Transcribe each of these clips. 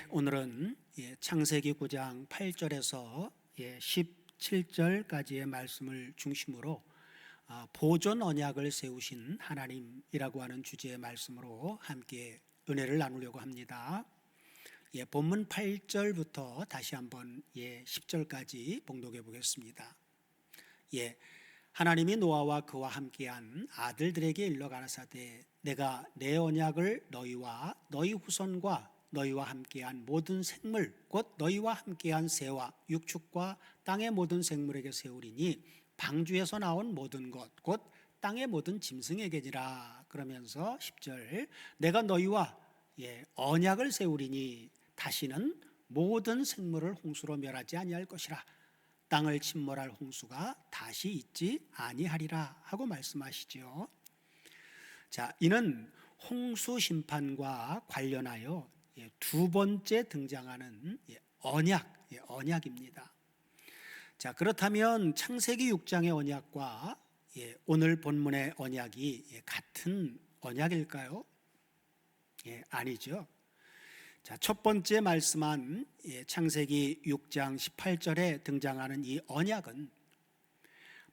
오늘은 창세기 9장 8절에서 17절까지의 말씀을 중심으로 보존 언약을 세우신 하나님이라고 하는 주제의 말씀으로 함께 은혜를 나누려고 합니다. 본문 8절부터 다시 한번 10절까지 봉독해 보겠습니다. 하나님이 노아와 그와 함께한 아들들에게 일러 가라사대 내가 내 언약을 너희와 너희 후손과 너희와 함께한 모든 생물 곧 너희와 함께한 새와 육축과 땅의 모든 생물에게 세우리니 방주에서 나온 모든 것 곧 땅의 모든 짐승에게니라. 그러면서 10절 내가 너희와 언약을 세우리니 다시는 모든 생물을 홍수로 멸하지 아니할 것이라. 땅을 침몰할 홍수가 다시 있지 아니하리라 하고 말씀하시죠. 자, 이는 홍수 심판과 관련하여 두 번째 등장하는 언약입니다. 자, 그렇다면 창세기 6장의 언약과 오늘 본문의 언약이 같은 언약일까요? 아니죠. 자, 첫 번째 말씀한 창세기 6장 18절에 등장하는 이 언약은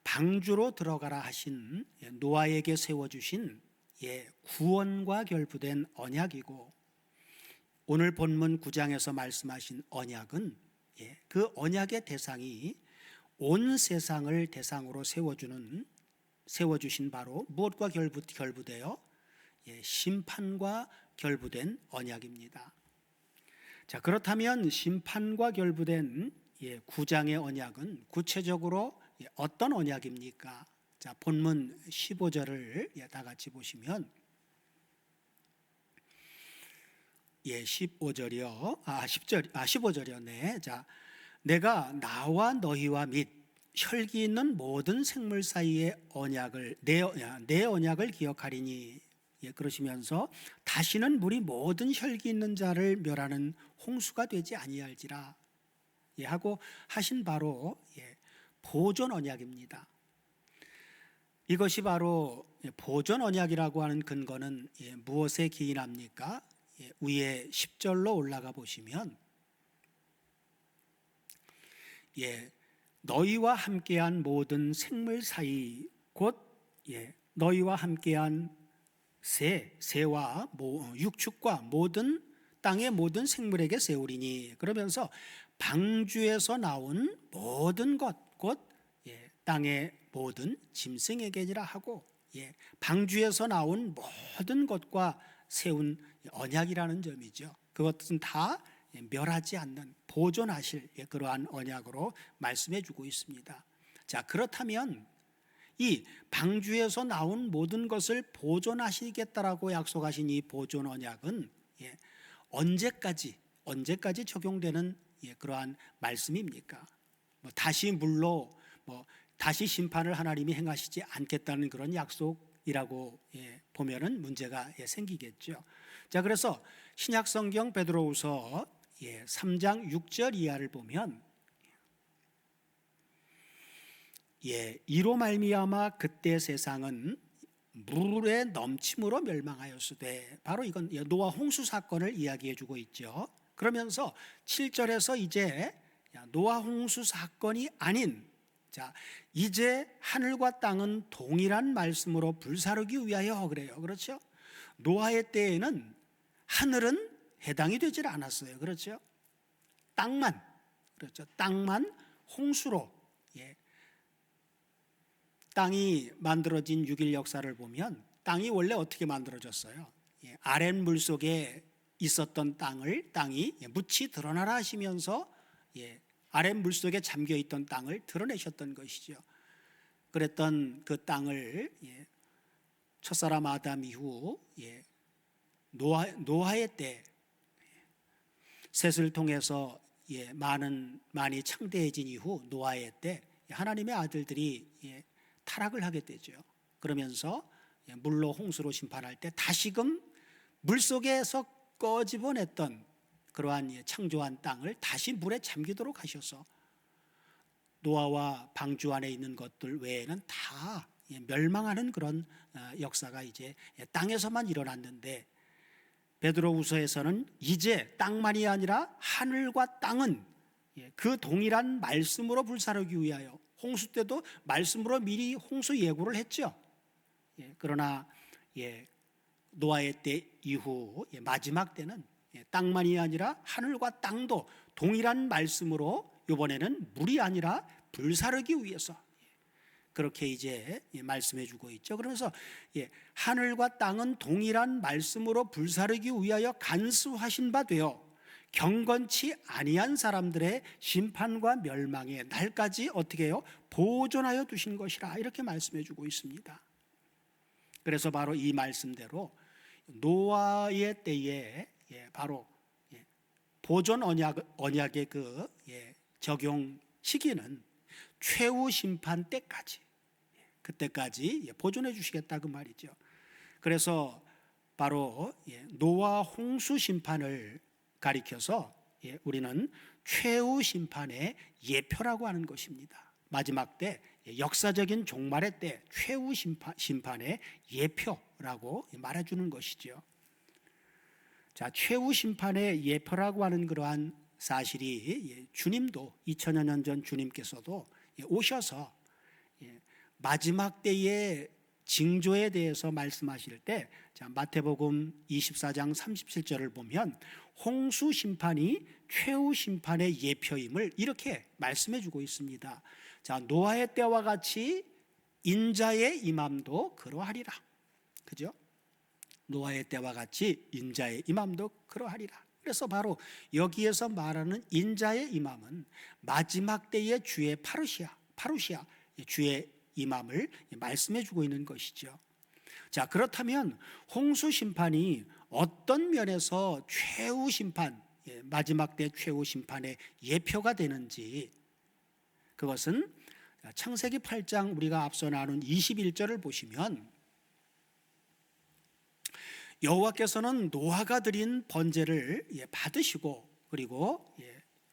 방주로 들어가라 하신 노아에게 세워주신 구원과 결부된 언약이고, 오늘 본문 9장에서 말씀하신 언약은 그 언약의 대상이 온 세상을 대상으로 세워주신 바로 무엇과 결부되어 심판과 결부된 언약입니다. 자, 그렇다면 심판과 결부된 9장의 언약은 구체적으로 어떤 언약입니까? 자, 본문 15절을 다 같이 보시면 15절이요. 네. 자, 내가 나와 너희와 및 혈기 있는 모든 생물 사이의 언약을 내 언약을 기억하리니, 그러시면서 다시는 물이 모든 혈기 있는 자를 멸하는 홍수가 되지 아니할지라 하고 하신 바로 보존 언약입니다. 이것이 바로 보존 언약이라고 하는 근거는 무엇에 기인합니까? 위에 10절로 올라가 보시면 너희와 함께한 모든 생물 사이 곧 너희와 함께한 새와 육축과 모든 땅의 모든 생물에게 세우리니, 그러면서 방주에서 나온 모든 것 곧 땅의 모든 짐승에게니라 하고 방주에서 나온 모든 것과 세운 언약이라는 점이죠. 그것은 다 멸하지 않는 보존하실 그러한 언약으로 말씀해 주고 있습니다. 자, 그렇다면 이 방주에서 나온 모든 것을 보존하시겠다라고 약속하신 이 보존 언약은 언제까지 적용되는 그러한 말씀입니까? 다시 물로 다시 심판을 하나님이 행하시지 않겠다는 그런 약속이라고 보면은 문제가 생기겠죠. 자, 그래서 신약 성경 베드로후서 3장 6절 이하를 보면 이로 말미암아 그때 세상은 물의 넘침으로 멸망하였으되, 바로 이건 노아 홍수 사건을 이야기해 주고 있죠. 그러면서 7절에서 이제 노아 홍수 사건이 아닌, 자, 이제 하늘과 땅은 동일한 말씀으로 불사르기 위하여 그래요. 그렇죠? 노아의 때에는 하늘은 해당이 되질 않았어요. 그렇죠? 땅만 홍수로 땅이 만들어진 6일 역사를 보면 땅이 원래 어떻게 만들어졌어요? 아랫물 속에 있었던 땅이 묻히 드러나라 하시면서 아랫물 속에 잠겨있던 땅을 드러내셨던 것이죠. 그랬던 그 땅을 첫사람 아담 이후 노아의 때 셋을 통해서 많이 창대해진 이후 노아의 때 하나님의 아들들이 타락을 하게 되죠. 그러면서 물로 홍수로 심판할 때 다시금 물속에서 꺼집어냈던 그러한 창조한 땅을 다시 물에 잠기도록 하셔서 노아와 방주 안에 있는 것들 외에는 다 멸망하는 그런 역사가 이제 땅에서만 일어났는데, 베드로후서에서는 이제 땅만이 아니라 하늘과 땅은 그 동일한 말씀으로 불사르기 위하여, 홍수 때도 말씀으로 미리 홍수 예고를 했죠. 그러나 노아의 때 이후 마지막 때는 땅만이 아니라 하늘과 땅도 동일한 말씀으로 이번에는 물이 아니라 불사르기 위해서 그렇게 이제 말씀해 주고 있죠. 그러면서 하늘과 땅은 동일한 말씀으로 불사르기 위하여 간수하신 바 되어 경건치 아니한 사람들의 심판과 멸망의 날까지 어떻게 해요? 보존하여 두신 것이라, 이렇게 말씀해 주고 있습니다. 그래서 바로 이 말씀대로 노아의 때에 바로 보존 언약의 그 적용 시기는 최후 심판 때까지, 그때까지 보존해 주시겠다 그 말이죠. 그래서 바로 노아 홍수 심판을 가리켜서 우리는 최후 심판의 예표라고 하는 것입니다. 마지막 때, 역사적인 종말의 때 최후 심판의 예표라고 말해주는 것이죠. 자, 최후 심판의 예표라고 하는 그러한 사실이 주님도 2000여 년 전 주님께서도 오셔서 마지막 때의 징조에 대해서 말씀하실 때, 자, 마태복음 24장 37절을 보면 홍수 심판이 최후 심판의 예표임을 이렇게 말씀해 주고 있습니다. 자, 노아의 때와 같이 인자의 임함도 그러하리라. 그죠? 노아의 때와 같이 인자의 임함도 그러하리라. 그래서 바로 여기에서 말하는 인자의 임함은 마지막 때의 주의 파루시아 주의 임함을 말씀해 주고 있는 것이죠. 자, 그렇다면 홍수 심판이 어떤 면에서 최후 심판, 마지막 때 최후 심판의 예표가 되는지, 그것은 창세기 8장 우리가 앞서 나눈 21절을 보시면 여호와께서는 노아가 드린 번제를 받으시고, 그리고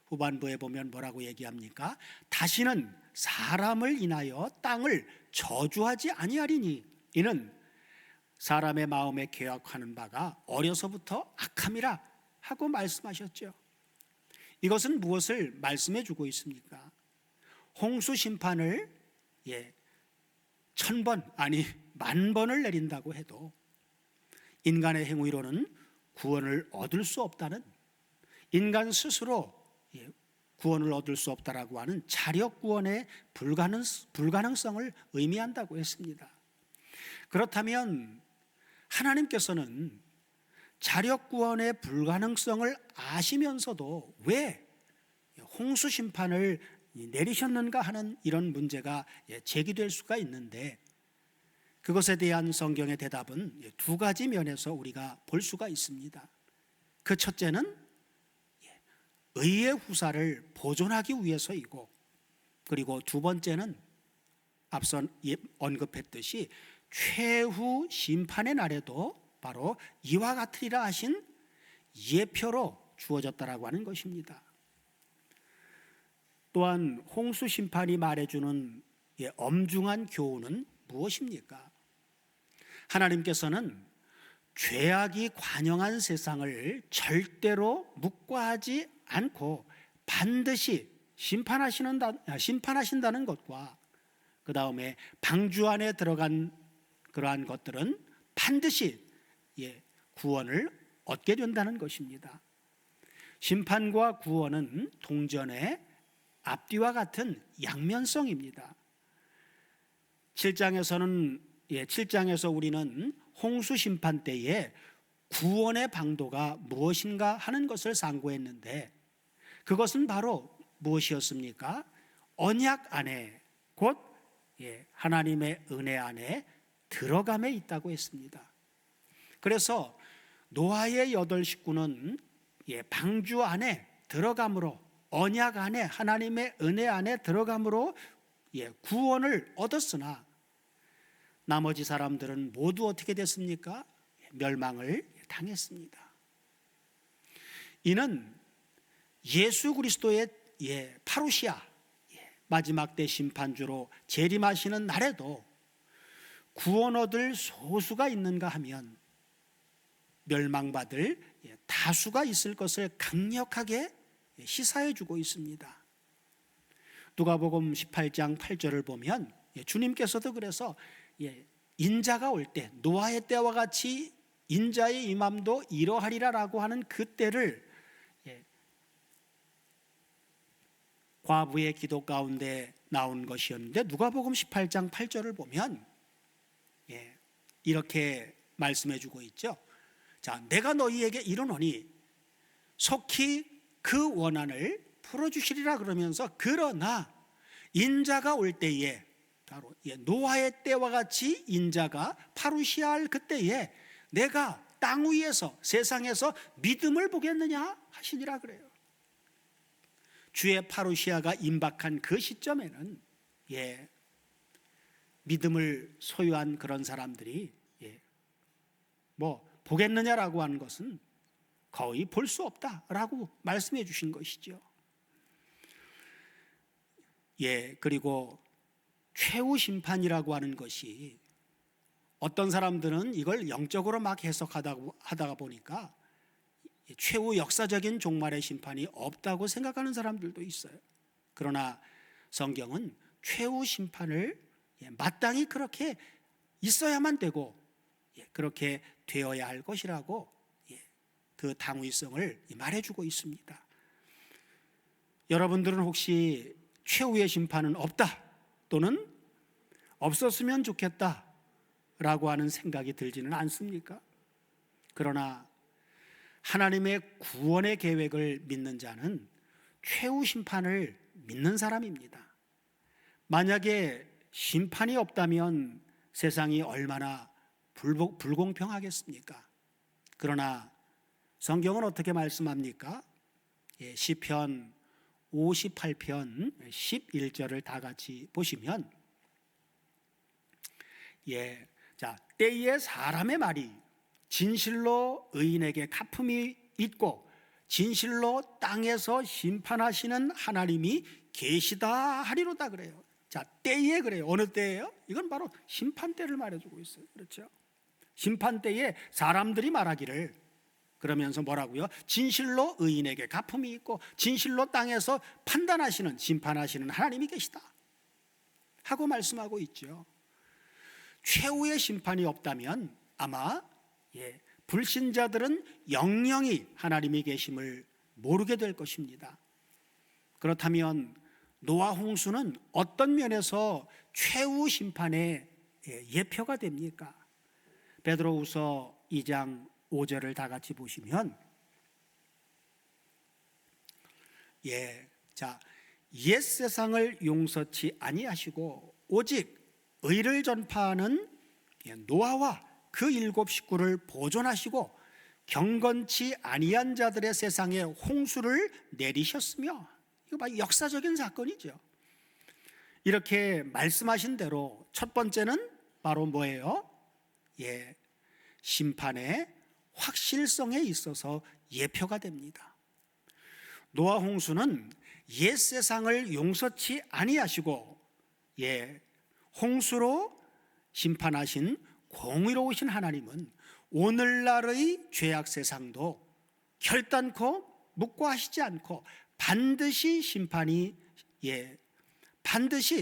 후반부에 보면 뭐라고 얘기합니까? 다시는 사람을 인하여 땅을 저주하지 아니하리니 이는 사람의 마음에 계약하는 바가 어려서부터 악함이라 하고 말씀하셨죠. 이것은 무엇을 말씀해 주고 있습니까? 홍수 심판을 1000번 아니 10,000번을 내린다고 해도 인간의 행위로는 구원을 얻을 수 없다는, 인간 스스로 구원을 얻을 수 없다라고 하는 자력 구원의 불가능성을 의미한다고 했습니다. 그렇다면 하나님께서는 자력 구원의 불가능성을 아시면서도 왜 홍수 심판을 내리셨는가 하는 이런 문제가 제기될 수가 있는데, 그것에 대한 성경의 대답은 두 가지 면에서 우리가 볼 수가 있습니다. 그 첫째는 의의 후사를 보존하기 위해서이고, 그리고 두 번째는 앞서 언급했듯이 최후 심판의 날에도 바로 이와 같으리라 하신 예표로 주어졌다라고 하는 것입니다. 또한 홍수 심판이 말해주는 엄중한 교훈은 무엇입니까? 하나님께서는 죄악이 관영한 세상을 절대로 묵과하지 않고 반드시 심판하신다는 것과, 그 다음에 방주 안에 들어간 그러한 것들은 반드시 구원을 얻게 된다는 것입니다. 심판과 구원은 동전의 앞뒤와 같은 양면성입니다. 7장에서 우리는 홍수 심판 때에 구원의 방도가 무엇인가 하는 것을 상고했는데, 그것은 바로 무엇이었습니까? 언약 안에, 곧 하나님의 은혜 안에 들어감에 있다고 했습니다. 그래서 노아의 8 식구는 방주 안에 들어감으로, 언약 안에, 하나님의 은혜 안에 들어감으로 구원을 얻었으나 나머지 사람들은 모두 어떻게 됐습니까? 멸망을 당했습니다. 이는 예수 그리스도의 파루시아, 마지막 때 심판주로 재림하시는 날에도 구원 얻을 소수가 있는가 하면 멸망받을 다수가 있을 것을 강력하게 시사해 주고 있습니다. 누가복음 18장 8절을 보면 주님께서도 그래서 인자가 올 때, 노아의 때와 같이 인자의 임함도 이러하리라라고 하는 그 때를 과부의 기도 가운데 나온 것이었는데, 누가복음 18장 8절을 보면 이렇게 말씀해 주고 있죠. 자, 내가 너희에게 이르노니 속히 그 원한을 풀어주시리라 그러면서, 그러나 인자가 올 때에, 바로 노아의 때와 같이 인자가 파루시아 할 그때에 내가 땅 위에서, 세상에서 믿음을 보겠느냐 하시니라 그래요. 주의 파루시아가 임박한 그 시점에는 믿음을 소유한 그런 사람들이 보겠느냐라고 하는 것은 거의 볼 수 없다라고 말씀해 주신 것이죠. 그리고 최후 심판이라고 하는 것이, 어떤 사람들은 이걸 영적으로 막 해석하다가 보니까 최후 역사적인 종말의 심판이 없다고 생각하는 사람들도 있어요. 그러나 성경은 최후 심판을 마땅히 그렇게 있어야만 되고 그렇게 되어야 할 것이라고 그 당위성을 말해주고 있습니다. 여러분들은 혹시 최후의 심판은 없다, 또는 없었으면 좋겠다 라고 하는 생각이 들지는 않습니까? 그러나 하나님의 구원의 계획을 믿는 자는 최후 심판을 믿는 사람입니다. 만약에 심판이 없다면 세상이 얼마나 불공평하겠습니까? 그러나 성경은 어떻게 말씀합니까? 시편 58편 11절을 다 같이 보시면, 자, 때에 사람의 말이 진실로 의인에게 갚음이 있고 진실로 땅에서 심판하시는 하나님이 계시다 하리로다 그래요. 자, 때에 그래요. 어느 때예요? 이건 바로 심판 때를 말해주고 있어요. 그렇죠? 심판 때에 사람들이 말하기를, 그러면서 뭐라고요? 진실로 의인에게 갚음이 있고 진실로 땅에서 판단하시는, 심판하시는 하나님이 계시다 하고 말씀하고 있죠. 최후의 심판이 없다면 아마 불신자들은 영영이 하나님이 계심을 모르게 될 것입니다. 그렇다면 노아 홍수는 어떤 면에서 최후 심판의 예표가 됩니까? 베드로후서 2장 5절을 다 같이 보시면, 자, 옛 세상을 용서치 아니하시고 오직 의를 전파하는 노아와 그 7 식구를 보존하시고 경건치 아니한 자들의 세상에 홍수를 내리셨으며, 이거 봐, 역사적인 사건이죠. 이렇게 말씀하신 대로 첫 번째는 바로 뭐예요? 심판의 확실성에 있어서 예표가 됩니다. 노아 홍수는 옛 세상을 용서치 아니하시고 홍수로 심판하신 공의로우신 하나님은 오늘날의 죄악 세상도 결단코 묵과하시지 않고 반드시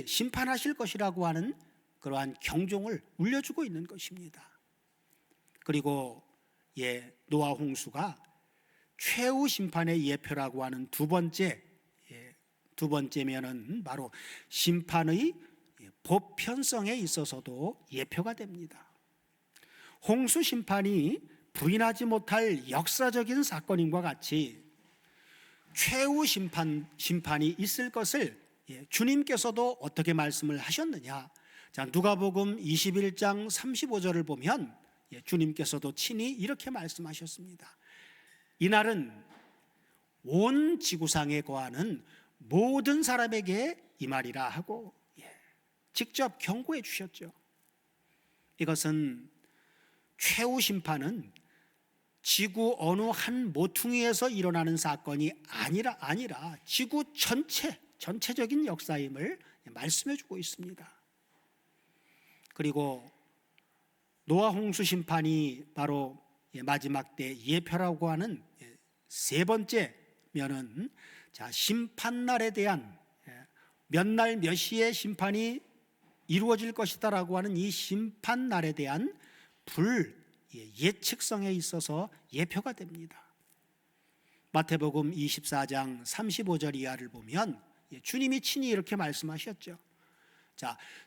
심판하실 것이라고 하는 그러한 경종을 울려주고 있는 것입니다. 그리고 노아 홍수가 최후 심판의 예표라고 하는 두 번째면은 바로 심판의 보편성에 있어서도 예표가 됩니다. 홍수 심판이 부인하지 못할 역사적인 사건임과 같이 최후 심판이 있을 것을 주님께서도 어떻게 말씀을 하셨느냐? 자, 누가복음 21장 35절을 보면 주님께서도 친히 이렇게 말씀하셨습니다. 이날은 온 지구상에 거하는 모든 사람에게 임하리라 하고 직접 경고해 주셨죠. 이것은 최후 심판은 지구 어느 한 모퉁이에서 일어나는 사건이 아니라 지구 전체적인 역사임을 말씀해 주고 있습니다. 그리고 노아 홍수 심판이 바로 마지막 때 예표라고 하는 세 번째 면은 심판날에 대한 몇 날 몇 시에 심판이 이루어질 것이다라고 하는 이 심판날에 대한 예측성에 있어서 예표가 됩니다. 마태복음 24장 35절 이하를 보면 주님이 친히 이렇게 말씀하셨죠.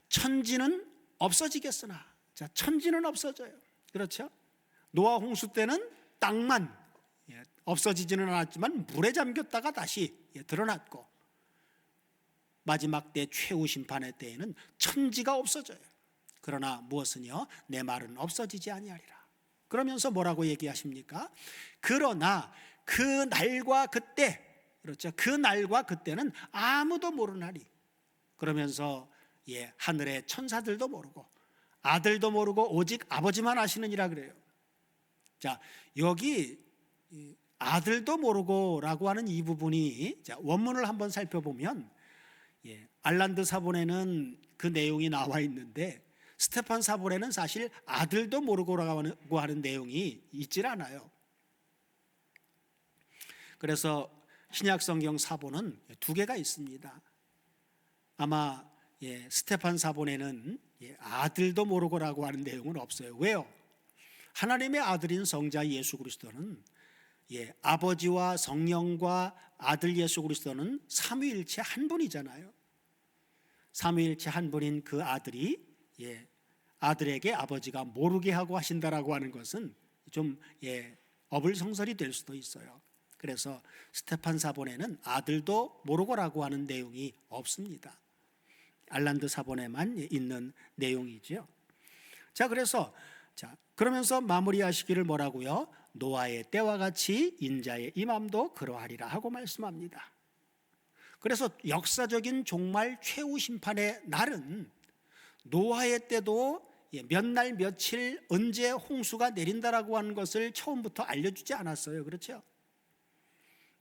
천지는 없어지겠으나, 천지는 없어져요. 그렇죠? 노아 홍수 때는 땅만 없어지지는 않았지만 물에 잠겼다가 다시 드러났고, 마지막 때 최후 심판의 때에는 천지가 없어져요. 그러나 무엇은요? 내 말은 없어지지 아니하리라. 그러면서 뭐라고 얘기하십니까? 그러나 그 날과 그때, 그렇죠? 그 날과 그때는 아무도 모르나니. 그러면서 하늘의 천사들도 모르고 아들도 모르고 오직 아버지만 아시느니라 그래요. 여기 아들도 모르고라고 하는 이 부분이 원문을 한번 살펴보면 알란드 사본에는 그 내용이 나와 있는데 스테판 사본에는 사실 아들도 모르고라고 하는 내용이 있질 않아요. 그래서 신약 성경 사본은 두 개가 있습니다. 아마 스테판 사본에는 아들도 모르고라고 하는 내용은 없어요. 왜요? 하나님의 아들인 성자 예수 그리스도는 아버지와 성령과 아들 예수 그리스도는 삼위일체 한 분이잖아요. 삼위일체 한 분인 그 아들이 아들에게 아버지가 모르게 하고 하신다라고 하는 것은 좀 어불성설이 될 수도 있어요. 그래서 스테판 사본에는 아들도 모르고라고 하는 내용이 없습니다. 알란드 사본에만 있는 내용이죠. 그래서 그러면서 마무리하시기를 뭐라고요? 노아의 때와 같이 인자의 임함도 그러하리라 하고 말씀합니다. 그래서 역사적인 종말 최후 심판의 날은 노아의 때도 몇 날 며칠 언제 홍수가 내린다라고 하는 것을 처음부터 알려주지 않았어요. 그렇죠?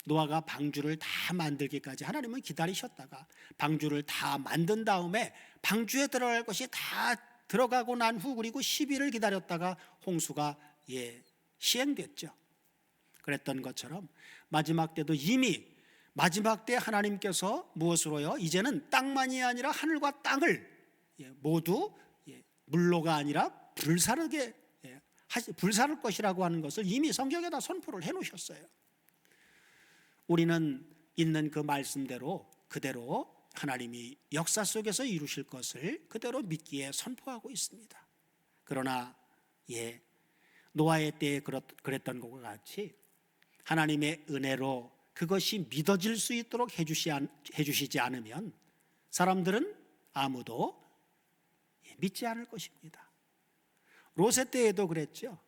노아가 방주를 다 만들기까지 하나님은 기다리셨다가 방주를 다 만든 다음에 방주에 들어갈 것이 다 들어가고 난 후 그리고 10일을 기다렸다가 홍수가 시행됐죠. 그랬던 것처럼 마지막 때도 이미 마지막 때 하나님께서 무엇으로요? 이제는 땅만이 아니라 하늘과 땅을 모두 물로가 아니라 불사를 것이라고 하는 것을 이미 성경에다 선포를 해놓으셨어요. 우리는 있는 그 말씀대로 그대로 하나님이 역사 속에서 이루실 것을 그대로 믿기에 선포하고 있습니다. 그러나 노아의 때에 그랬던 것과 같이 하나님의 은혜로 그것이 믿어질 수 있도록 해주시지 않으면 사람들은 아무도 믿지 않을 것입니다. 롯의 때에도 그랬죠.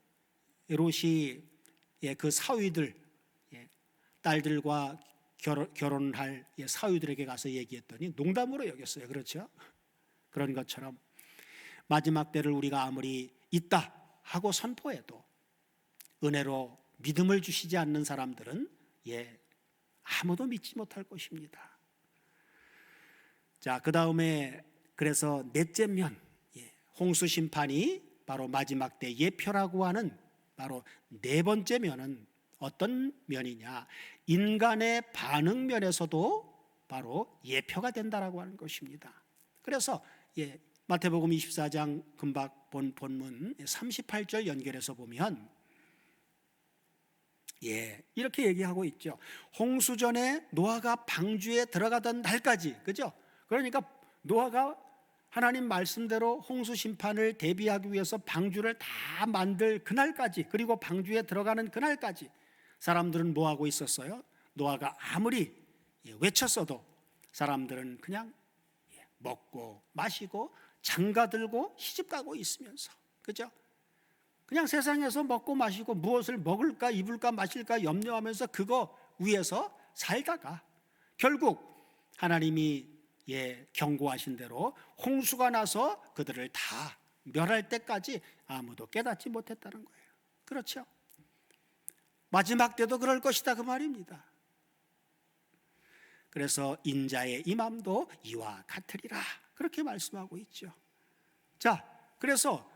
롯이 그 사위들, 딸들과 결혼할 사위들에게 가서 얘기했더니 농담으로 여겼어요. 그렇죠? 그런 것처럼 마지막 때를 우리가 아무리 있다 하고 선포해도 은혜로 믿음을 주시지 않는 사람들은 아무도 믿지 못할 것입니다. 그 다음에 그래서 넷째 면, 홍수 심판이 바로 마지막 때 예표라고 하는 바로 네 번째 면은 어떤 면이냐? 인간의 반응 면에서도 바로 예표가 된다라고 하는 것입니다. 그래서 마태복음 24장 금방 본 본문 38절 연결해서 보면 이렇게 얘기하고 있죠. 홍수 전에 노아가 방주에 들어가던 날까지, 그죠? 그러니까 노아가 하나님 말씀대로 홍수 심판을 대비하기 위해서 방주를 다 만들 그날까지, 그리고 방주에 들어가는 그날까지 사람들은 뭐 하고 있었어요? 노아가 아무리 외쳤어도 사람들은 그냥 먹고 마시고 장가들고 시집가고 있으면서, 그죠? 그냥 세상에서 먹고 마시고 무엇을 먹을까 입을까 마실까 염려하면서 그거 위에서 살다가 결국 하나님이 경고하신 대로 홍수가 나서 그들을 다 멸할 때까지 아무도 깨닫지 못했다는 거예요. 그렇죠? 마지막 때도 그럴 것이다 그 말입니다. 그래서 인자의 임함도 이와 같으리라 그렇게 말씀하고 있죠. 그래서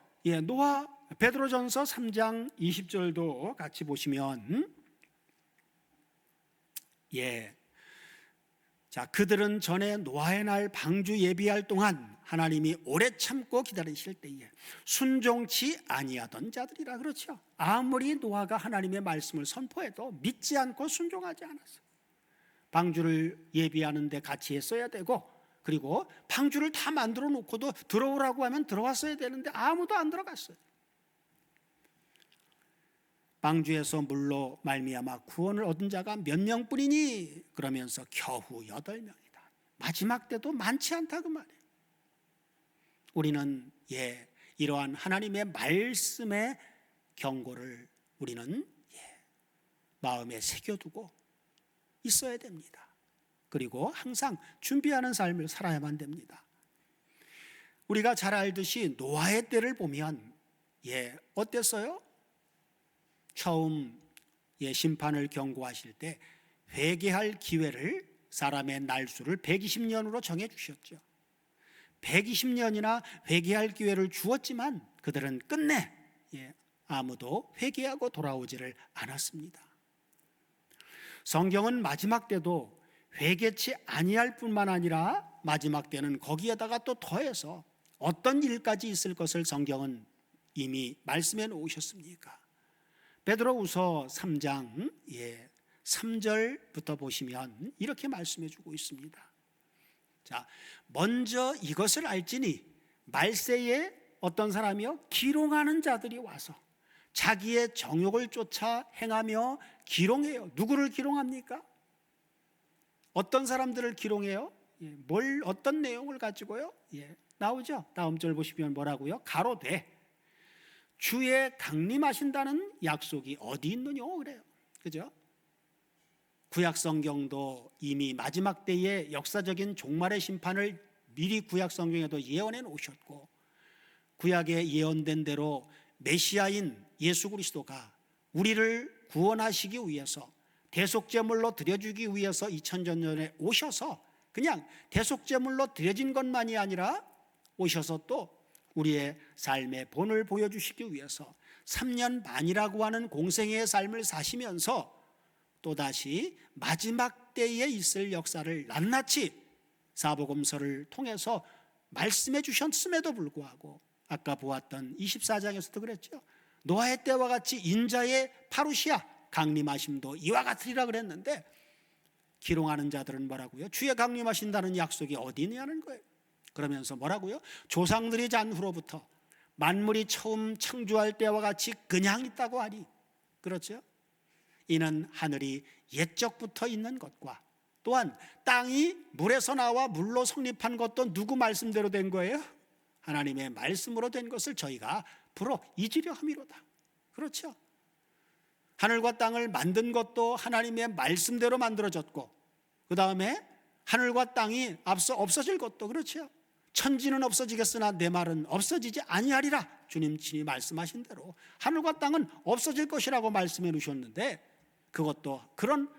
노아 베드로전서 3장 20절도 같이 보시면 자, 그들은 전에 노아의 날 방주 예비할 동안 하나님이 오래 참고 기다리실 때에 순종치 아니하던 자들이라. 그렇죠. 아무리 노아가 하나님의 말씀을 선포해도 믿지 않고 순종하지 않았어요. 방주를 예비하는데 같이 했어야 되고, 그리고 방주를 다 만들어 놓고도 들어오라고 하면 들어왔어야 되는데 아무도 안 들어갔어요. 방주에서 물로 말미암아 구원을 얻은 자가 몇 명뿐이니? 그러면서 겨우 8명이다. 마지막 때도 많지 않다 그 말이에요. 우리는 이러한 하나님의 말씀의 경고를 우리는 마음에 새겨두고 있어야 됩니다. 그리고 항상 준비하는 삶을 살아야만 됩니다. 우리가 잘 알듯이 노아의 때를 보면 어땠어요? 처음 심판을 경고하실 때 회개할 기회를 사람의 날수를 120년으로 정해 주셨죠. 120년이나 회개할 기회를 주었지만 그들은 끝내 아무도 회개하고 돌아오지를 않았습니다. 성경은 마지막 때도 회개치 아니할 뿐만 아니라 마지막 때는 거기에다가 또 더해서 어떤 일까지 있을 것을 성경은 이미 말씀해 놓으셨습니까? 베드로후서 3장 3절부터 보시면 이렇게 말씀해 주고 있습니다. 자, 먼저 이것을 알지니 말세에 어떤 사람이요? 기롱하는 자들이 와서 자기의 정욕을 쫓아 행하며 기롱해요. 누구를 기롱합니까? 어떤 사람들을 기롱해요? 어떤 내용을 가지고요? 나오죠. 다음 절 보시면 뭐라고요? 가로되 주의 강림하신다는 약속이 어디 있느뇨? 그래요. 그죠? 구약 성경도 이미 마지막 때의 역사적인 종말의 심판을 미리 구약 성경에도 예언해 놓으셨고, 구약에 예언된 대로 메시아인 예수 그리스도가 우리를 구원하시기 위해서 대속제물로 드려주기 위해서 2000년 전에 오셔서 그냥 대속제물로 드려진 것만이 아니라 오셔서 또 우리의 삶의 본을 보여주시기 위해서 3년 반이라고 하는 공생애의 삶을 사시면서 또다시 마지막 때에 있을 역사를 낱낱이 사복음서를 통해서 말씀해 주셨음에도 불구하고 아까 보았던 24장에서도 그랬죠. 노아의 때와 같이 인자의 파루시아 강림하심도 이와 같으리라 그랬는데, 기롱하는 자들은 뭐라고요? 주의 강림하신다는 약속이 어디 있냐는 거예요. 그러면서 뭐라고요? 조상들이 잔 후로부터 만물이 처음 창조할 때와 같이 그냥 있다고 하니, 그렇죠? 이는 하늘이 옛적부터 있는 것과 또한 땅이 물에서 나와 물로 성립한 것도 누구 말씀대로 된 거예요? 하나님의 말씀으로 된 것을 저희가 불어 잊으려 함이로다. 그렇죠? 하늘과 땅을 만든 것도 하나님의 말씀대로 만들어졌고, 그 다음에 하늘과 땅이 앞서 없어질 것도 그렇죠. 천지는 없어지겠으나 내 말은 없어지지 아니하리라. 주님 친히 말씀하신 대로 하늘과 땅은 없어질 것이라고 말씀해 주셨는데, 그것도 그런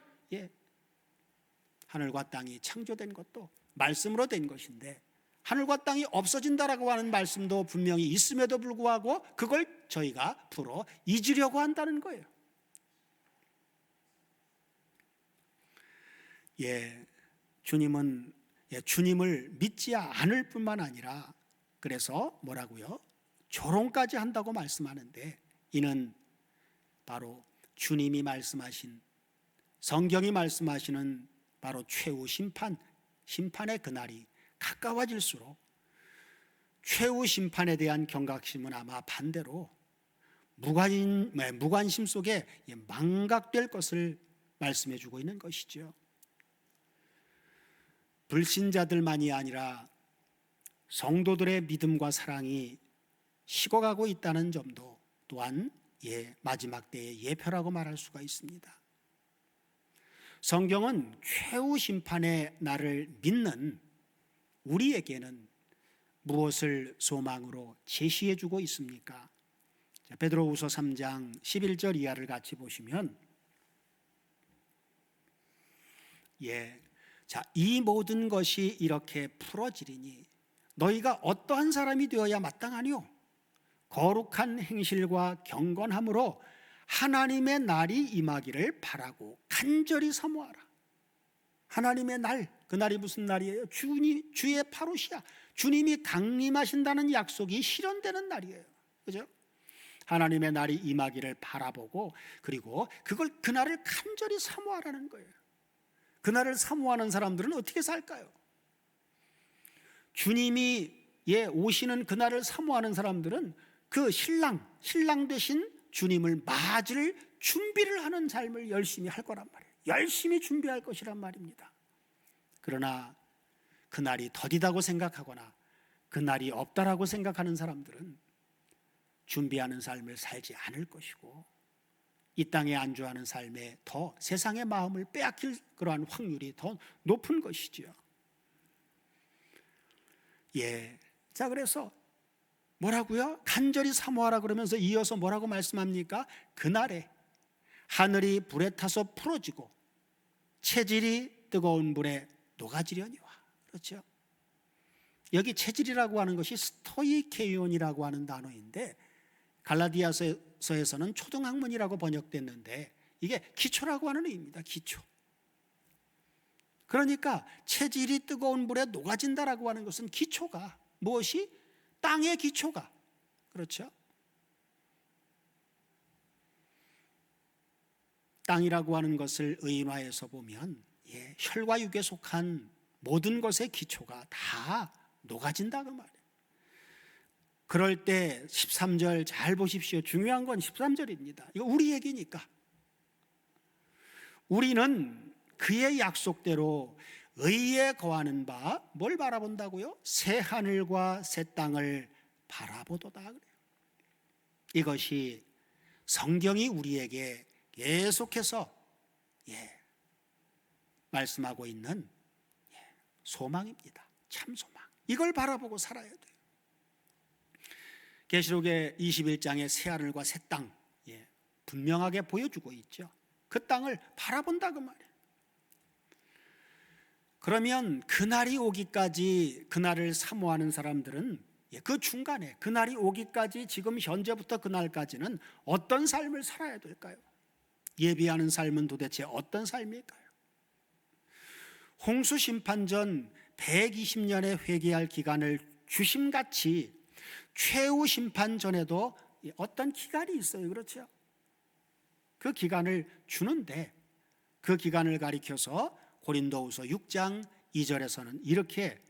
하늘과 땅이 창조된 것도 말씀으로 된 것인데, 하늘과 땅이 없어진다라고 하는 말씀도 분명히 있음에도 불구하고 그걸 저희가 풀어 잊으려고 한다는 거예요. 주님은 주님을 믿지 않을 뿐만 아니라 그래서 뭐라고요? 조롱까지 한다고 말씀하는데, 이는 바로 주님이 말씀하신, 성경이 말씀하시는 바로 최후 심판의 그날이 가까워질수록 최후 심판에 대한 경각심은 아마 반대로 무관심 속에 망각될 것을 말씀해 주고 있는 것이죠. 불신자들만이 아니라 성도들의 믿음과 사랑이 식어가고 있다는 점도 또한 마지막 때의 예표라고 말할 수가 있습니다. 성경은 최후 심판의 날을 믿는 우리에게는 무엇을 소망으로 제시해 주고 있습니까? 베드로후서 3장 11절 이하를 같이 보시면 이 모든 것이 이렇게 풀어지리니 너희가 어떠한 사람이 되어야 마땅하뇨? 거룩한 행실과 경건함으로 하나님의 날이 임하기를 바라고 간절히 사모하라. 하나님의 날, 그 날이 무슨 날이에요? 주의 파루시아, 주님이 강림하신다는 약속이 실현되는 날이에요. 그죠? 하나님의 날이 임하기를 바라보고, 그리고 그날을 간절히 사모하라는 거예요. 그날을 사모하는 사람들은 어떻게 살까요? 주님이 오시는 그날을 사모하는 사람들은 그 신랑 되신 주님을 맞을 준비를 하는 삶을 열심히 할 거란 말이에요. 열심히 준비할 것이란 말입니다. 그러나 그날이 더디다고 생각하거나 그날이 없다라고 생각하는 사람들은 준비하는 삶을 살지 않을 것이고, 이 땅에 안주하는 삶에 더 세상의 마음을 빼앗길 그러한 확률이 더 높은 것이지요. 자, 그래서 뭐라고요? 간절히 사모하라 그러면서 이어서 뭐라고 말씀합니까? 그날에 하늘이 불에 타서 풀어지고 체질이 뜨거운 불에 녹아지려니와. 그렇죠? 여기 체질이라고 하는 것이 스토이케이온이라고 하는 단어인데, 갈라디아서에서는 초등학문이라고 번역됐는데 이게 기초라고 하는 의미입니다. 기초. 그러니까 체질이 뜨거운 불에 녹아진다라고 하는 것은 기초가 무엇이? 땅의 기초가. 그렇죠? 땅이라고 하는 것을 의인화해서 보면 혈과 육에 속한 모든 것의 기초가 다 녹아진다 그 말이에요. 그럴 때 13절 잘 보십시오. 중요한 건 13절입니다. 이거 우리 얘기니까. 우리는 그의 약속대로 의에 거하는 바 뭘 바라본다고요? 새 하늘과 새 땅을 바라보도다 그래요. 이것이 성경이 우리에게 계속해서 말씀하고 있는 소망입니다. 참 소망. 이걸 바라보고 살아야 돼요. 계시록의 21장의 새 하늘과 새 땅 분명하게 보여주고 있죠. 그 땅을 바라본다 그 말이에요. 그러면 그날이 오기까지, 그날을 사모하는 사람들은 그 중간에 그날이 오기까지 지금 현재부터 그날까지는 어떤 삶을 살아야 될까요? 예비하는 삶은 도대체 어떤 삶일까요? 홍수 심판 전 120년의 회개할 기간을 주심같이 최후 심판 전에도 어떤 기간이 있어요. 그렇죠? 그 기간을 주는데, 그 기간을 가리켜서 고린도후서 6장 2절에서는 이렇게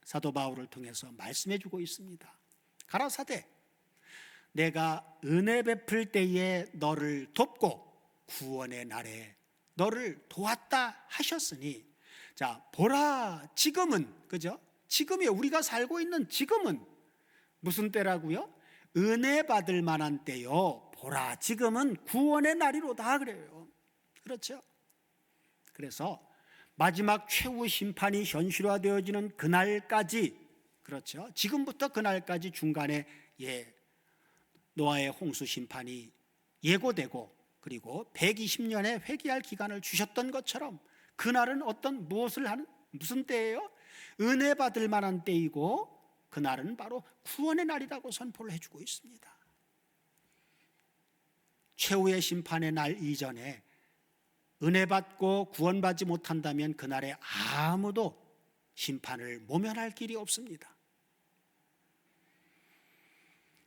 사도 바울을 통해서 말씀해 주고 있습니다. 가라사대 내가 은혜 베풀 때에 너를 돕고 구원의 날에 너를 도왔다 하셨으니, 자, 보라 지금은, 그죠? 지금이 우리가 살고 있는 지금은 무슨 때라고요? 은혜 받을 만한 때요. 보라 지금은 구원의 날이로다 그래요. 그렇죠? 그래서 마지막 최후 심판이 현실화되어지는 그날까지, 그렇죠? 지금부터 그날까지 중간에 노아의 홍수 심판이 예고되고, 그리고 120년의 회개할 기간을 주셨던 것처럼 그날은 무엇을 하는, 무슨 때예요? 은혜 받을 만한 때이고, 그날은 바로 구원의 날이라고 선포를 해주고 있습니다. 최후의 심판의 날 이전에 은혜 받고 구원받지 못한다면 그날에 아무도 심판을 모면할 길이 없습니다.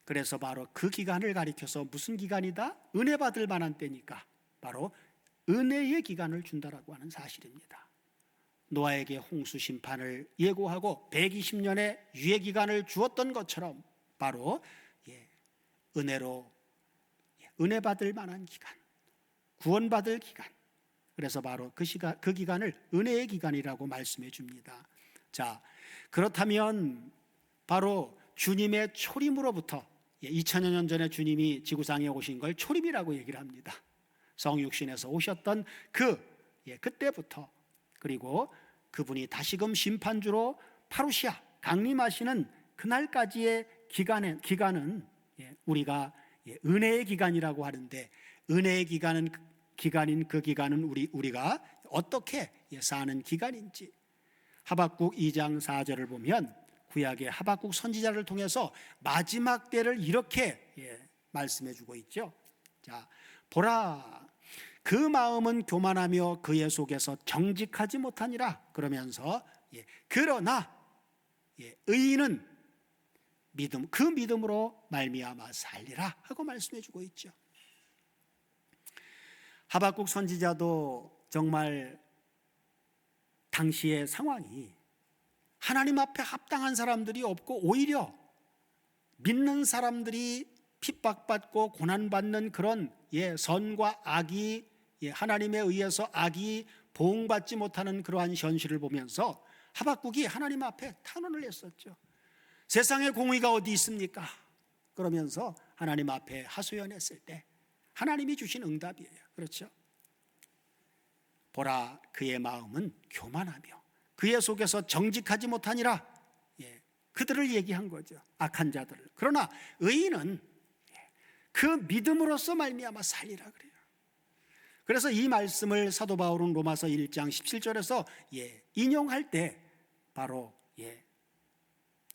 그래서 바로 그 기간을 가리켜서 무슨 기간이다? 은혜 받을 만한 때니까 바로 은혜의 기간을 준다라고 하는 사실입니다. 노아에게 홍수 심판을 예고하고 120년의 유예 기간을 주었던 것처럼 바로 은혜로 은혜 받을 만한 기간, 구원받을 기간, 그래서 바로 그 기간을 은혜의 기간이라고 말씀해 줍니다. 자, 그렇다면 바로 주님의 초림으로부터 2000여 년 전에 주님이 지구상에 오신 걸 초림이라고 얘기를 합니다. 성육신에서 오셨던 그때부터, 그리고 그분이 다시금 심판주로 파루시아 강림하시는 그날까지의 기간은 우리가 은혜의 기간이라고 하는데, 은혜의 기간인 그 기간은 우리가 어떻게 사는 기간인지 하박국 2장 4절을 보면 구약의 하박국 선지자를 통해서 마지막 때를 이렇게 말씀해 주고 있죠. 자, 보라, 그 마음은 교만하며 그의 속에서 정직하지 못하니라. 그러면서 그러나 의인은 그 믿음으로 말미암아 살리라 하고 말씀해 주고 있죠. 하박국 선지자도 정말 당시의 상황이 하나님 앞에 합당한 사람들이 없고 오히려 믿는 사람들이 핍박받고 고난받는 그런 선과 악이 하나님에 의해서 악이 보응받지 못하는 그러한 현실을 보면서 하박국이 하나님 앞에 탄원을 했었죠. 세상에 공의가 어디 있습니까? 그러면서 하나님 앞에 하소연했을 때 하나님이 주신 응답이에요. 그렇죠? 보라, 그의 마음은 교만하며 그의 속에서 정직하지 못하니라. 그들을 얘기한 거죠. 악한 자들을. 그러나 의인은 그 믿음으로써 말미암아 살리라 그래요. 그래서 이 말씀을 사도 바울은 로마서 1장 17절에서 인용할 때 바로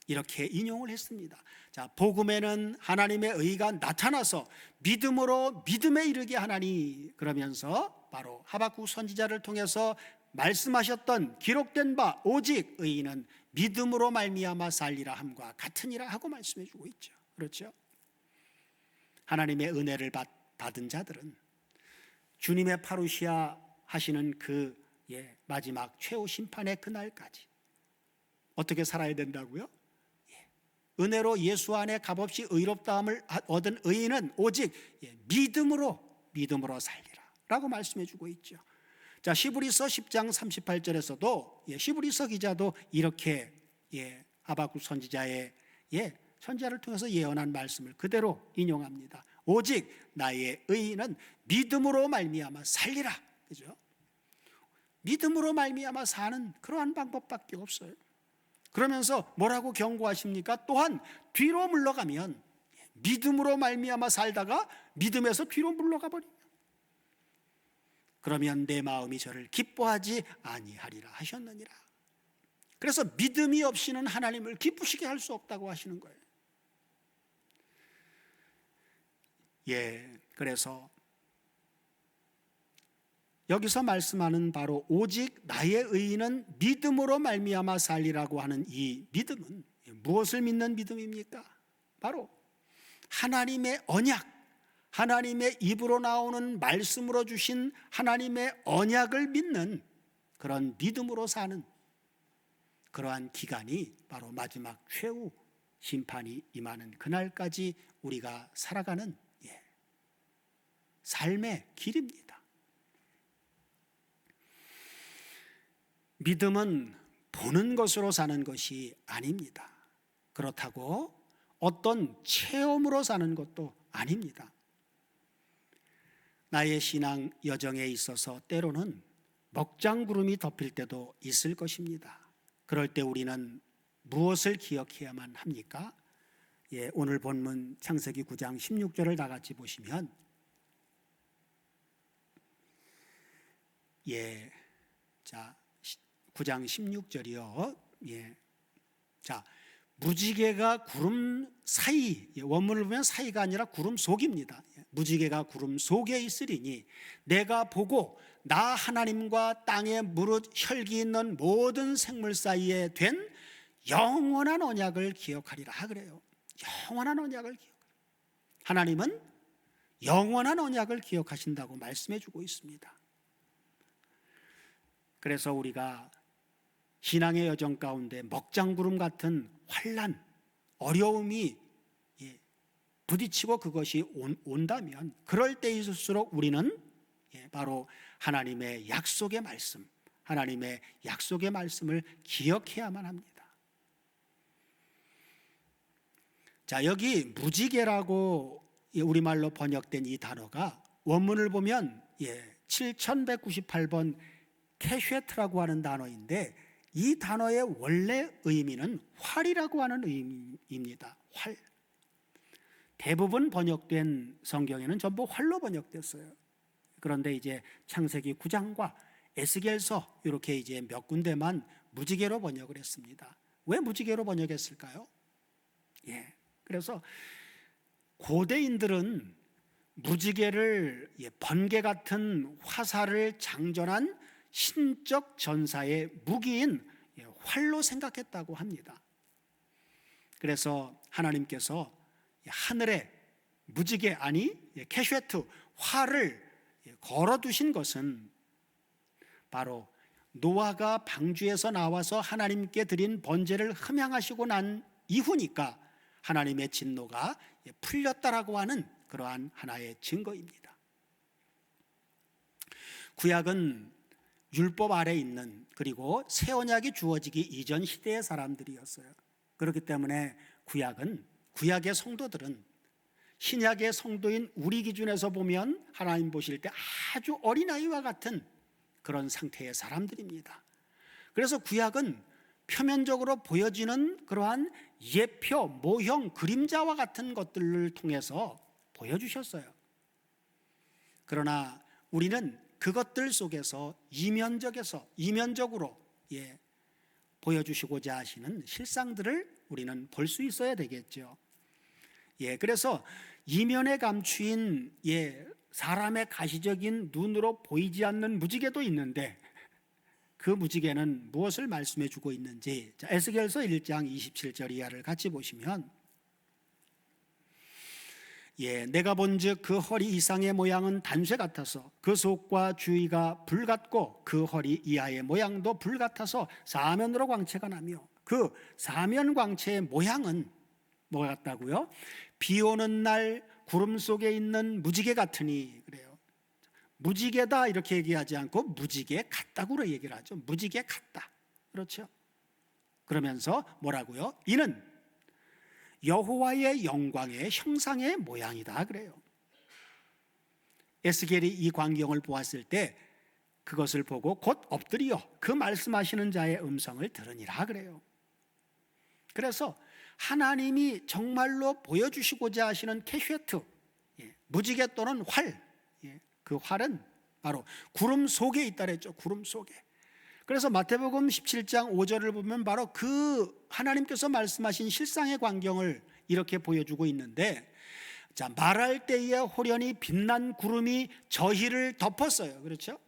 이렇게 인용을 했습니다. 자, 복음에는 하나님의 의가 나타나서 믿음으로 믿음에 이르게 하나니, 그러면서 바로 하박국 선지자를 통해서 말씀하셨던 기록된 바 오직 의인은 믿음으로 말미암아 살리라 함과 같으니라 하고 말씀해 주고 있죠. 그렇죠? 하나님의 은혜를 받은 자들은 주님의 파루시아 하시는 그 마지막 최후 심판의 그날까지 어떻게 살아야 된다고요? 은혜로 예수 안에 값없이 의롭다함을 얻은 의인은 오직 믿음으로 살리라 라고 말씀해 주고 있죠. 자, 히브리서 10장 38절에서도 히브리서 기자도 이렇게 하박국 선지자의 선지자를 통해서 예언한 말씀을 그대로 인용합니다. 오직 나의 의인은 믿음으로 말미암아 살리라. 그죠? 믿음으로 말미암아 사는 그러한 방법밖에 없어요. 그러면서 뭐라고 경고하십니까? 또한 뒤로 물러가면 믿음으로 말미암아 살다가 믿음에서 뒤로 물러가 버리면 그러면 내 마음이 저를 기뻐하지 아니하리라 하셨느니라. 그래서 믿음이 없이는 하나님을 기쁘시게 할 수 없다고 하시는 거예요. 그래서 여기서 말씀하는 바로 오직 나의 의인은 믿음으로 말미암아 살리라고 하는 이 믿음은 무엇을 믿는 믿음입니까? 바로 하나님의 언약, 하나님의 입으로 나오는 말씀으로 주신 하나님의 언약을 믿는 그런 믿음으로 사는 그러한 기간이 바로 마지막 최후 심판이 임하는 그날까지 우리가 살아가는 삶의 길입니다. 믿음은 보는 것으로 사는 것이 아닙니다. 그렇다고 어떤 체험으로 사는 것도 아닙니다. 나의 신앙 여정에 있어서 때로는 먹장구름이 덮일 때도 있을 것입니다. 그럴 때 우리는 무엇을 기억해야만 합니까? 오늘 본문 창세기 9장 16절을 다 같이 보시면 자, 9장 16절이요. 자, 무지개가 구름 사이, 원문을 보면 사이가 아니라 구름 속입니다. 무지개가 구름 속에 있으리니 내가 보고 나 하나님과 땅에 무릇 혈기 있는 모든 생물 사이에 된 영원한 언약을 기억하리라 그래요. 영원한 언약을 기억하리라. 하나님은 영원한 언약을 기억하신다고 말씀해 주고 있습니다. 그래서 우리가 신앙의 여정 가운데 먹장구름 같은 환난, 어려움이 부딪히고 그것이 온다면 그럴 때일수록 우리는 바로 하나님의 약속의 말씀, 하나님의 약속의 말씀을 기억해야만 합니다. 자, 여기 무지개라고 우리말로 번역된 이 단어가 원문을 보면 7198번 캐쉐트라고 하는 단어인데 이 단어의 원래 의미는 활이라고 하는 의미입니다. 활. 대부분 번역된 성경에는 전부 활로 번역됐어요. 그런데 이제 창세기 9장과 에스겔서 이렇게 이제 몇 군데만 무지개로 번역을 했습니다. 왜 무지개로 번역했을까요? 그래서 고대인들은 무지개를 번개 같은 화살을 장전한 신적 전사의 무기인 활로 생각했다고 합니다. 그래서 하나님께서 하늘에 무지개 캐쉐트 활을 걸어두신 것은 바로 노아가 방주에서 나와서 하나님께 드린 번제를 흠양하시고 난 이후니까 하나님의 진노가 풀렸다라고 하는 그러한 하나의 증거입니다. 구약은 율법 아래 있는, 그리고 새 언약이 주어지기 이전 시대의 사람들이었어요. 그렇기 때문에 구약의 성도들은 신약의 성도인 우리 기준에서 보면 하나님 보실 때 아주 어린아이와 같은 그런 상태의 사람들입니다. 그래서 구약은 표면적으로 보여지는 그러한 예표, 모형, 그림자와 같은 것들을 통해서 보여주셨어요. 그러나 우리는 그것들 속에서 이면적으로 보여주시고자 하시는 실상들을 우리는 볼 수 있어야 되겠죠. 그래서 이면에 감추인 사람의 가시적인 눈으로 보이지 않는 무지개도 있는데, 그 무지개는 무엇을 말씀해 주고 있는지 에스겔서 1장 27절 이하를 같이 보시면, 내가 본즉 그 허리 이상의 모양은 단쇠 같아서 그 속과 주위가 불 같고 그 허리 이하의 모양도 불 같아서 사면으로 광채가 나며, 그 사면 광채의 모양은 뭐 같다고요? 비 오는 날 구름 속에 있는 무지개 같으니, 그래요. 무지개다 이렇게 얘기하지 않고 무지개 같다고 얘기를 하죠. 무지개 같다. 그렇죠? 그러면서 뭐라고요? 이는 여호와의 영광의 형상의 모양이다 그래요. 에스겔이 이 광경을 보았을 때 그것을 보고 곧 엎드려 그 말씀하시는 자의 음성을 들으니라 그래요. 그래서 하나님이 정말로 보여주시고자 하시는 캐쉐트, 무지개 또는 활, 그 활은 바로 구름 속에 있다 그랬죠. 구름 속에. 그래서 마태복음 17장 5절을 보면 바로 그 하나님께서 말씀하신 실상의 광경을 이렇게 보여주고 있는데, 자, 말할 때에 호련히 빛난 구름이 저희를 덮었어요. 그렇죠?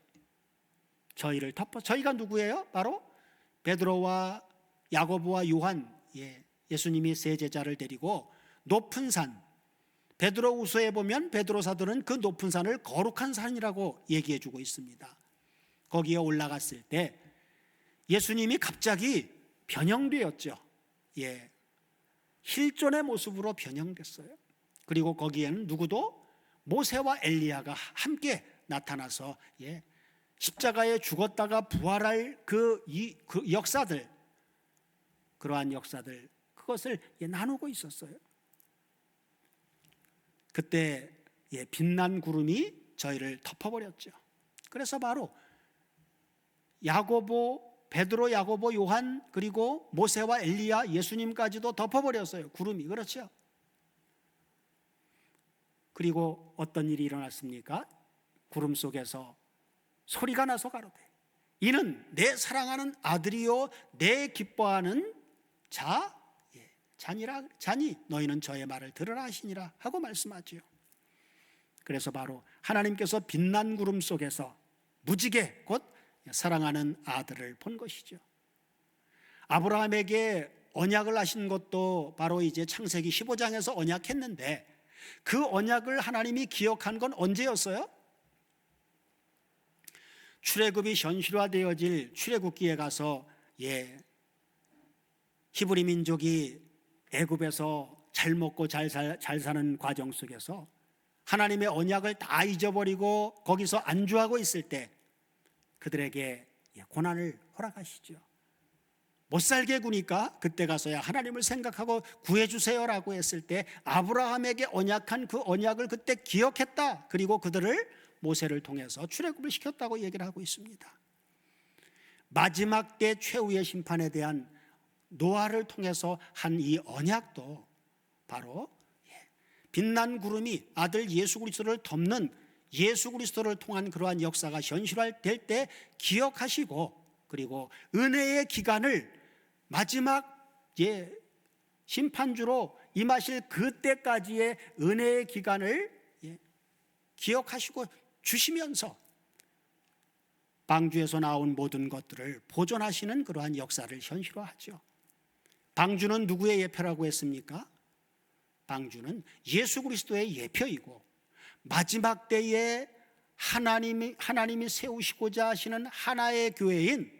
저희가 누구예요? 바로 베드로와 야고보와 요한, 예수님이 세 제자를 데리고 높은 산, 베드로후서에 보면 베드로사도는 그 높은 산을 거룩한 산이라고 얘기해 주고 있습니다. 거기에 올라갔을 때 예수님이 갑자기 변형되었죠. 힐존의 모습으로 변형됐어요. 그리고 거기에는 누구도 모세와 엘리야가 함께 나타나서 십자가에 죽었다가 부활할 그 역사들, 그러한 역사들, 그것을 나누고 있었어요. 그때 빛난 구름이 저희를 덮어버렸죠. 그래서 바로 베드로, 야고보, 요한, 그리고 모세와 엘리야, 예수님까지도 덮어버렸어요. 구름이. 그렇죠? 그리고 어떤 일이 일어났습니까? 구름 속에서 소리가 나서 가로되 이는 내 사랑하는 아들이요 내 기뻐하는 자니 너희는 저의 말을 들으라 하시니라 하고 말씀하지요. 그래서 바로 하나님께서 빛난 구름 속에서 무지개, 곧 사랑하는 아들을 본 것이죠. 아브라함에게 언약을 하신 것도 바로 이제 창세기 15장에서 언약했는데, 그 언약을 하나님이 기억한 건 언제였어요? 출애굽이 현실화되어질 출애굽기에 가서 히브리 민족이 애굽에서 잘 먹고 잘 사는 과정 속에서 하나님의 언약을 다 잊어버리고 거기서 안주하고 있을 때 그들에게 고난을 허락하시죠. 못 살게 구니까 그때 가서야 하나님을 생각하고 구해주세요라고 했을 때 아브라함에게 언약한 그 언약을 그때 기억했다. 그리고 그들을 모세를 통해서 출애굽을 시켰다고 얘기를 하고 있습니다. 마지막 때 최후의 심판에 대한 노아를 통해서 한 이 언약도 바로 빛난 구름이 아들 예수 그리스도를 덮는 예수 그리스도를 통한 그러한 역사가 현실화될 때 기억하시고, 그리고 은혜의 기간을 마지막 심판주로 임하실 그때까지의 은혜의 기간을 기억하시고 주시면서 방주에서 나온 모든 것들을 보존하시는 그러한 역사를 현실화하죠. 방주는 누구의 예표라고 했습니까? 방주는 예수 그리스도의 예표이고 마지막 때에 하나님이 세우시고자 하시는 하나의 교회인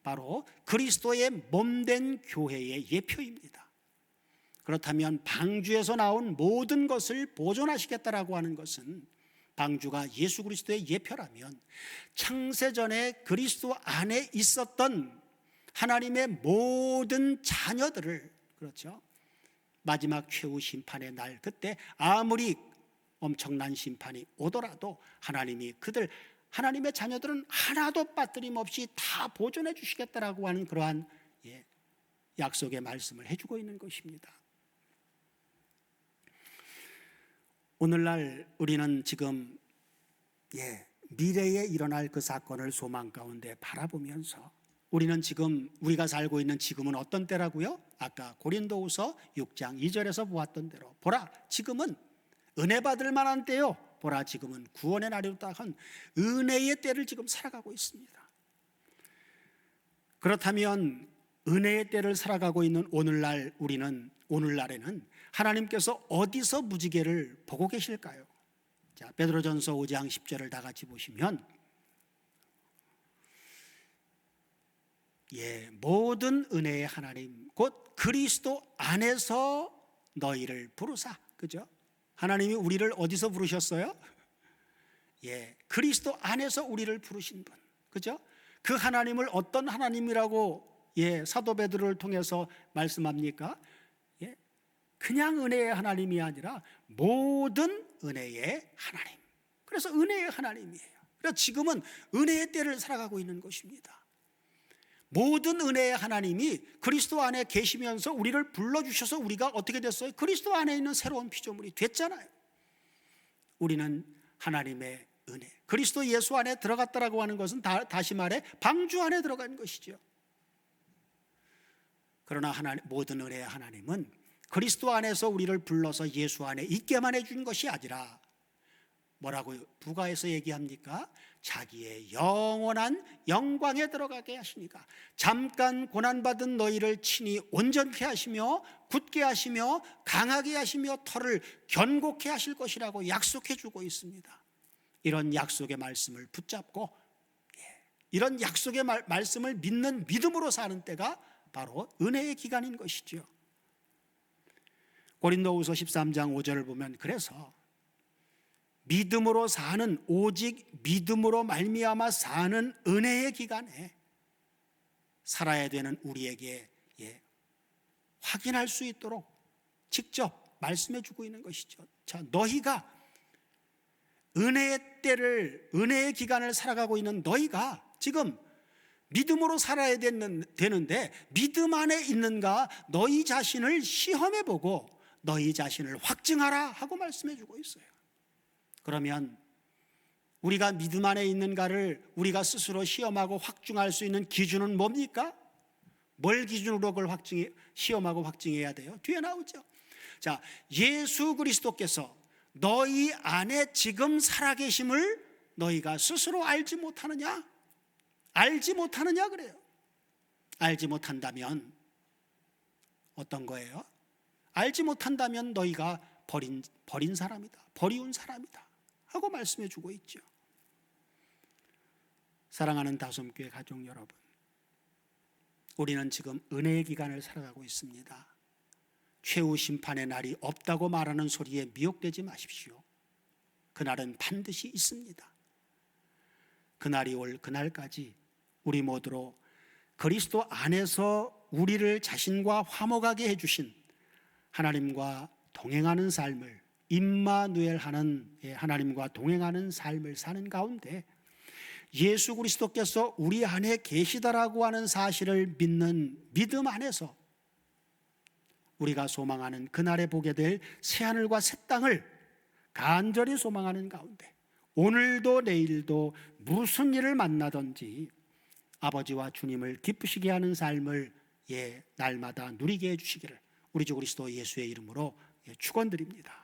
바로 그리스도의 몸된 교회의 예표입니다. 그렇다면 방주에서 나온 모든 것을 보존하시겠다라고 하는 것은 방주가 예수 그리스도의 예표라면 창세전에 그리스도 안에 있었던 하나님의 모든 자녀들을, 그렇죠, 마지막 최후 심판의 날 그때 아무리 엄청난 심판이 오더라도 하나님이 하나님의 자녀들은 하나도 빠뜨림 없이 다 보존해 주시겠다라고 하는 그러한 약속의 말씀을 해주고 있는 것입니다. 오늘날 우리는 지금 미래에 일어날 그 사건을 소망 가운데 바라보면서 우리는 지금 우리가 살고 있는 지금은 어떤 때라고요? 아까 고린도후서 6장 2절에서 보았던 대로 보라 지금은 은혜 받을 만한 때요, 보라 지금은 구원의 날이로다 한 은혜의 때를 지금 살아가고 있습니다. 그렇다면 은혜의 때를 살아가고 있는 오늘날에는 하나님께서 어디서 무지개를 보고 계실까요? 자, 베드로전서 5장 10절을 다 같이 보시면 모든 은혜의 하나님 곧 그리스도 안에서 너희를 부르사, 그죠? 하나님이 우리를 어디서 부르셨어요? 그리스도 안에서 우리를 부르신 분, 그죠? 그 하나님을 어떤 하나님이라고 사도 베드로를 통해서 말씀합니까? 그냥 은혜의 하나님이 아니라 모든 은혜의 하나님. 그래서 은혜의 하나님이에요. 그래서 지금은 은혜의 때를 살아가고 있는 것입니다. 모든 은혜의 하나님이 그리스도 안에 계시면서 우리를 불러주셔서 우리가 어떻게 됐어요? 그리스도 안에 있는 새로운 피조물이 됐잖아요. 우리는 하나님의 은혜, 그리스도 예수 안에 들어갔다라고 하는 것은 다시 말해 방주 안에 들어간 것이죠. 그러나 모든 은혜의 하나님은 그리스도 안에서 우리를 불러서 예수 안에 있게만 해준 것이 아니라 뭐라고 부가에서 얘기합니까? 자기의 영원한 영광에 들어가게 하시니까 잠깐 고난받은 너희를 친히 온전케 하시며 굳게 하시며 강하게 하시며 터를 견고케 하실 것이라고 약속해 주고 있습니다. 이런 약속의 말씀을 붙잡고 이런 약속의 말씀을 믿는 믿음으로 사는 때가 바로 은혜의 기간인 것이죠. 고린도후서 13장 5절을 보면 그래서 믿음으로 사는, 오직 믿음으로 말미암아 사는 은혜의 기간에 살아야 되는 우리에게 확인할 수 있도록 직접 말씀해 주고 있는 것이죠. 자, 너희가 은혜의 기간을 살아가고 있는 너희가 지금 믿음으로 살아야 되는데 믿음 안에 있는가 너희 자신을 시험해 보고 너희 자신을 확증하라 하고 말씀해 주고 있어요. 그러면 우리가 믿음 안에 있는가를 우리가 스스로 시험하고 확증할 수 있는 기준은 뭡니까? 뭘 기준으로 그걸 시험하고 확증해야 돼요? 뒤에 나오죠. 자, 예수 그리스도께서 너희 안에 지금 살아계심을 너희가 스스로 알지 못하느냐? 알지 못하느냐 그래요. 알지 못한다면 어떤 거예요? 알지 못한다면 너희가 버린 사람이다, 버리운 사람이다 하고 말씀해 주고 있죠. 사랑하는 다솜교회 가족 여러분, 우리는 지금 은혜의 기간을 살아가고 있습니다. 최후 심판의 날이 없다고 말하는 소리에 미혹되지 마십시오. 그날은 반드시 있습니다. 그날이 올 그날까지 우리 모두로 그리스도 안에서 우리를 자신과 화목하게 해주신 하나님과 동행하는 삶을, 임마누엘 하는 하나님과 동행하는 삶을 사는 가운데 예수 그리스도께서 우리 안에 계시다라고 하는 사실을 믿는 믿음 안에서 우리가 소망하는 그날에 보게 될 새하늘과 새 땅을 간절히 소망하는 가운데 오늘도 내일도 무슨 일을 만나든지 아버지와 주님을 기쁘시게 하는 삶을 날마다 누리게 해주시기를 우리 주 그리스도 예수의 이름으로 축원드립니다.